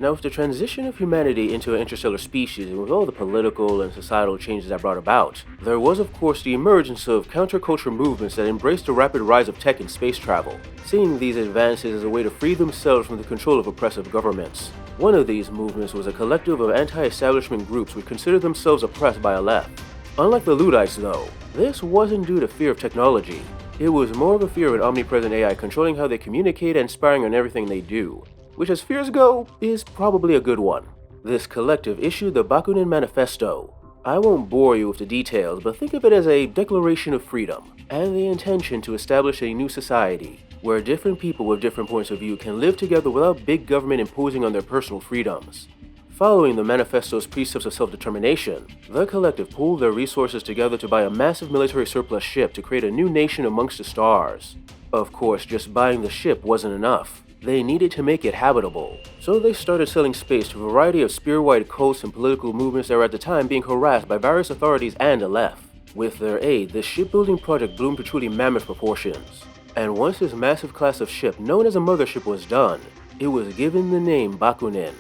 Now, with the transition of humanity into an interstellar species and with all the political and societal changes that brought about, there was of course the emergence of counterculture movements that embraced the rapid rise of tech and space travel, seeing these advances as a way to free themselves from the control of oppressive governments. One of these movements was a collective of anti-establishment groups which considered themselves oppressed by Aleph. Unlike the Luddites though, this wasn't due to fear of technology. It was more of a fear of an omnipresent AI controlling how they communicate and spying on everything they do, which as fears go, is probably a good one. This collective issued the Bakunin Manifesto. I won't bore you with the details, but think of it as a declaration of freedom, and the intention to establish a new society, where different people with different points of view can live together without big government imposing on their personal freedoms. Following the manifesto's precepts of self-determination, the collective pooled their resources together to buy a massive military surplus ship to create a new nation amongst the stars. Of course, just buying the ship wasn't enough. They needed to make it habitable, so they started selling space to a variety of spear-wide cults and political movements that were at the time being harassed by various authorities and Aleph. With their aid, the shipbuilding project bloomed to truly mammoth proportions. And once this massive class of ship, known as a mothership, was done, it was given the name Bakunin.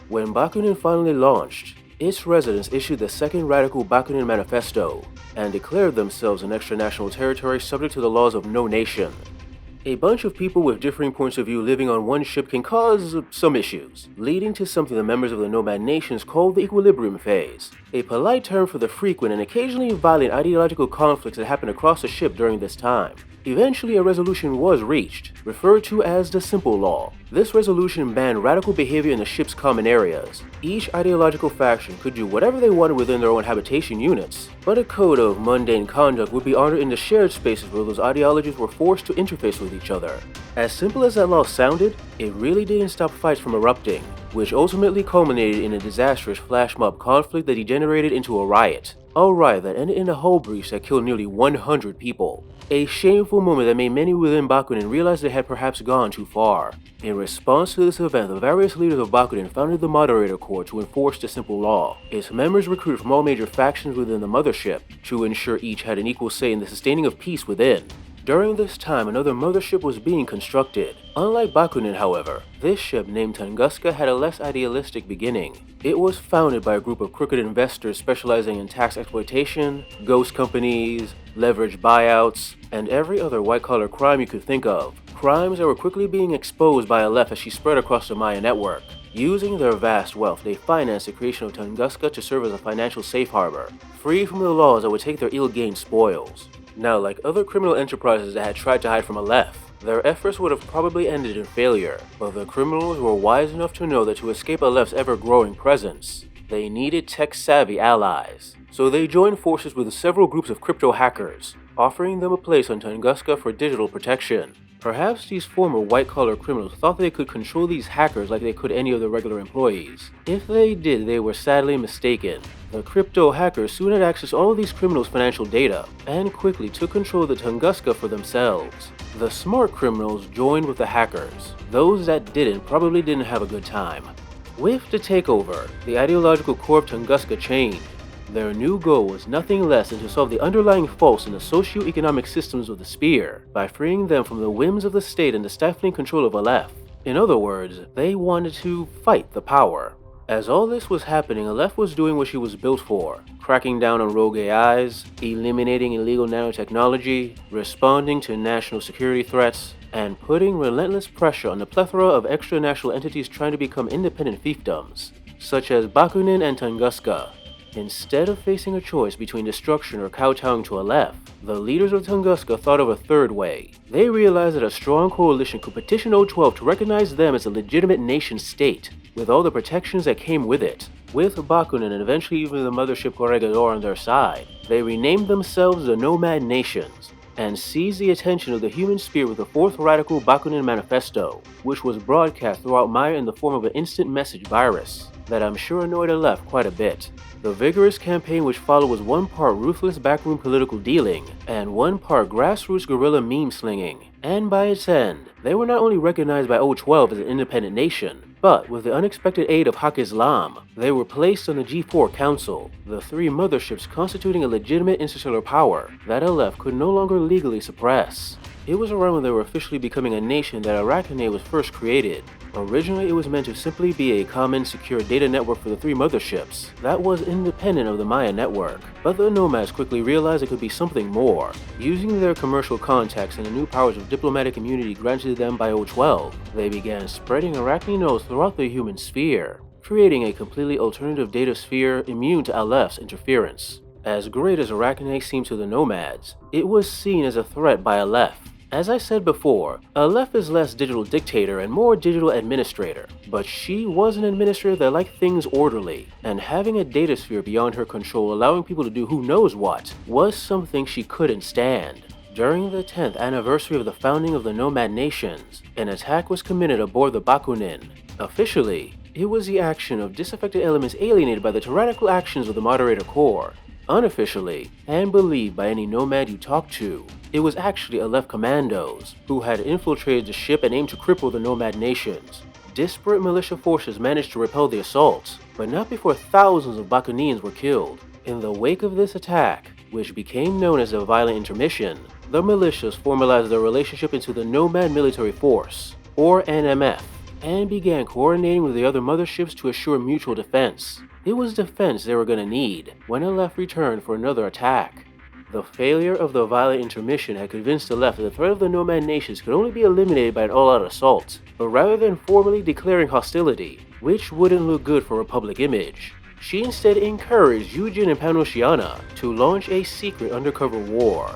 When Bakunin finally launched, its residents issued the second radical Bakunin Manifesto and declared themselves an extra-national territory subject to the laws of no nation. A bunch of people with differing points of view living on one ship can cause some issues, leading to something the members of the Nomad nations call the equilibrium phase, a polite term for the frequent and occasionally violent ideological conflicts that happen across the ship during this time. Eventually, a resolution was reached, referred to as the Simple Law. This resolution banned radical behavior in the ship's common areas. Each ideological faction could do whatever they wanted within their own habitation units, but a code of mundane conduct would be honored in the shared spaces where those ideologies were forced to interface with each other. As simple as that law sounded, it really didn't stop fights from erupting, which ultimately culminated in a disastrous flash mob conflict that degenerated into a riot. A riot that ended in a hull breach that killed nearly 100 people. A shameful moment that made many within Bakunin realize they had perhaps gone too far. In response to this event, the various leaders of Bakunin founded the Moderator Corps to enforce the Simple Law. Its members recruited from all major factions within the mothership to ensure each had an equal say in the sustaining of peace within. During this time, another mothership was being constructed. Unlike Bakunin, however, this ship named Tunguska had a less idealistic beginning. It was founded by a group of crooked investors specializing in tax exploitation, ghost companies, leveraged buyouts, and every other white-collar crime you could think of. Crimes that were quickly being exposed by Aleph as she spread across the Maya network. Using their vast wealth, they financed the creation of Tunguska to serve as a financial safe harbor, free from the laws that would take their ill-gained spoils. Now, like other criminal enterprises that had tried to hide from Aleph, their efforts would have probably ended in failure, but the criminals were wise enough to know that to escape Aleph's ever-growing presence, they needed tech-savvy allies. So they joined forces with several groups of crypto hackers, offering them a place on Tunguska for digital protection. Perhaps these former white-collar criminals thought they could control these hackers like they could any of their regular employees. If they did, they were sadly mistaken. The crypto hackers soon had access to all of these criminals' financial data, and quickly took control of the Tunguska for themselves. The smart criminals joined with the hackers. Those that didn't probably didn't have a good time. With the takeover, the ideological core of Tunguska changed. Their new goal was nothing less than to solve the underlying faults in the socio-economic systems of the Sphere by freeing them from the whims of the state and the stifling control of Aleph. In other words, they wanted to fight the power. As all this was happening, Aleph was doing what she was built for, cracking down on rogue AIs, eliminating illegal nanotechnology, responding to national security threats, and putting relentless pressure on the plethora of extra-national entities trying to become independent fiefdoms, such as Bakunin and Tunguska. Instead of facing a choice between destruction or kowtowing to Aleph, the leaders of Tunguska thought of a third way. They realized that a strong coalition could petition O12 to recognize them as a legitimate nation-state, with all the protections that came with it. With Bakunin and eventually even the mothership Corregidor on their side, they renamed themselves the Nomad Nations, and seized the attention of the human spirit with the fourth radical Bakunin Manifesto, which was broadcast throughout Maya in the form of an instant message virus that I'm sure annoyed Aleph quite a bit. The vigorous campaign which followed was one part ruthless backroom political dealing, and one part grassroots guerrilla meme slinging. And by its end, they were not only recognized by O12 as an independent nation, but with the unexpected aid of Haq Islam, they were placed on the G4 Council, the three motherships constituting a legitimate interstellar power that Aleph could no longer legally suppress. It was around when they were officially becoming a nation that Arachne was first created, Originally, it was meant to simply be a common, secure data network for the three motherships that was independent of the Maya network, but the Nomads quickly realized it could be something more. Using their commercial contacts and the new powers of diplomatic immunity granted them by O12, they began spreading arachne nodes throughout the human sphere, creating a completely alternative data sphere immune to Aleph's interference. As great as Arachne seemed to the Nomads, it was seen as a threat by Aleph. As I said before, Aleph is less digital dictator and more digital administrator, but she was an administrator that liked things orderly, and having a data sphere beyond her control allowing people to do who knows what was something she couldn't stand. During the 10th anniversary of the founding of the Nomad Nations, an attack was committed aboard the Bakunin. Officially, it was the action of disaffected elements alienated by the tyrannical actions of the Moderator Corps. Unofficially, and believed by any Nomad you talk to, it was actually Aleph commandos who had infiltrated the ship and aimed to cripple the Nomad Nations. Disparate militia forces managed to repel the assault, but not before thousands of Bakunians were killed. In the wake of this attack, which became known as the Violent Intermission, the militias formalized their relationship into the Nomad Military Force, or NMF, and began coordinating with the other motherships to assure mutual defense. It was defense they were gonna need when Aleph returned for another attack. The failure of the Violent Intermission had convinced Aleph that the threat of the Nomad Nations could only be eliminated by an all-out assault, but rather than formally declaring hostility, which wouldn't look good for her public image, she instead encouraged Eugene and Panosiana to launch a secret undercover war.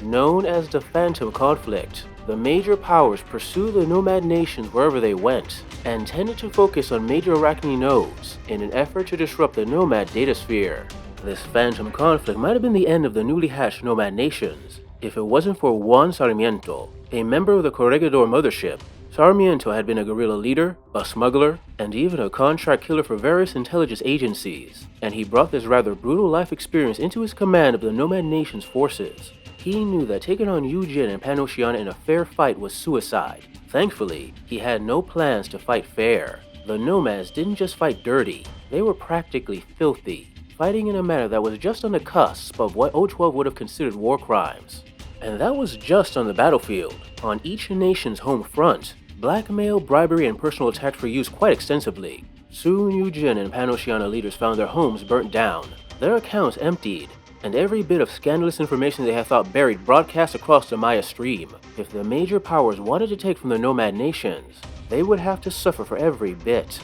Known as the Phantom Conflict, the major powers pursued the Nomad Nations wherever they went, and tended to focus on major Arachne nodes in an effort to disrupt the Nomad data sphere. This Phantom Conflict might have been the end of the newly hatched Nomad Nations, if it wasn't for Juan Sarmiento, a member of the Corregidor mothership. Sarmiento had been a guerrilla leader, a smuggler, and even a contract killer for various intelligence agencies, and he brought this rather brutal life experience into his command of the Nomad Nations forces. He knew that taking on Eugene and Panosiana in a fair fight was suicide. Thankfully, he had no plans to fight fair. The Nomads didn't just fight dirty, they were practically filthy, fighting in a manner that was just on the cusp of what O12 would have considered war crimes. And that was just on the battlefield. On each nation's home front, blackmail, bribery, and personal attacks were used quite extensively. Soon Eugene and Panosiana leaders found their homes burnt down, their accounts emptied, and every bit of scandalous information they had thought buried broadcast across the Maya stream. If the major powers wanted to take from the Nomad Nations, they would have to suffer for every bit.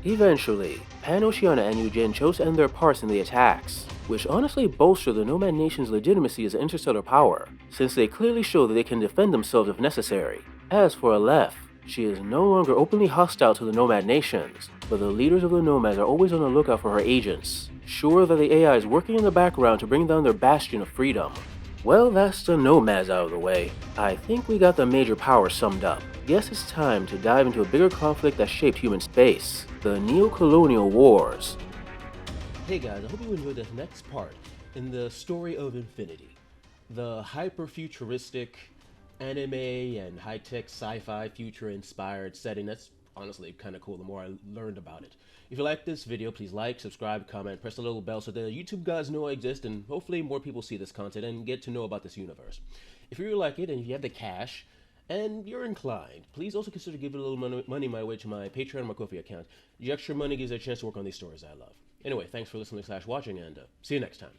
Eventually, Panosiana and Eugene chose to end their parts in the attacks, which honestly bolstered the Nomad Nations' legitimacy as an interstellar power, since they clearly show that they can defend themselves if necessary. As for Aleph, she is no longer openly hostile to the Nomad Nations, but the leaders of the Nomads are always on the lookout for her agents, sure that the AI is working in the background to bring down their bastion of freedom. Well, that's the Nomads out of the way. I think we got the major powers summed up. Guess it's time to dive into a bigger conflict that shaped human space, the Neo-Colonial Wars. Hey guys, I hope you enjoyed this next part in the story of Infinity. The hyper-futuristic anime and high-tech sci-fi future-inspired setting that's honestly kind of cool the more I learned about it. If you like this video, please like, subscribe, comment, press the little bell so that YouTube guys know I exist and hopefully more people see this content and get to know about this universe. If you really like it and if you have the cash and you're inclined, please also consider giving a little money my way to my Patreon and my Ko-fi account. The extra money gives me a chance to work on these stories I love. Anyway, thanks for listening / watching and see you next time.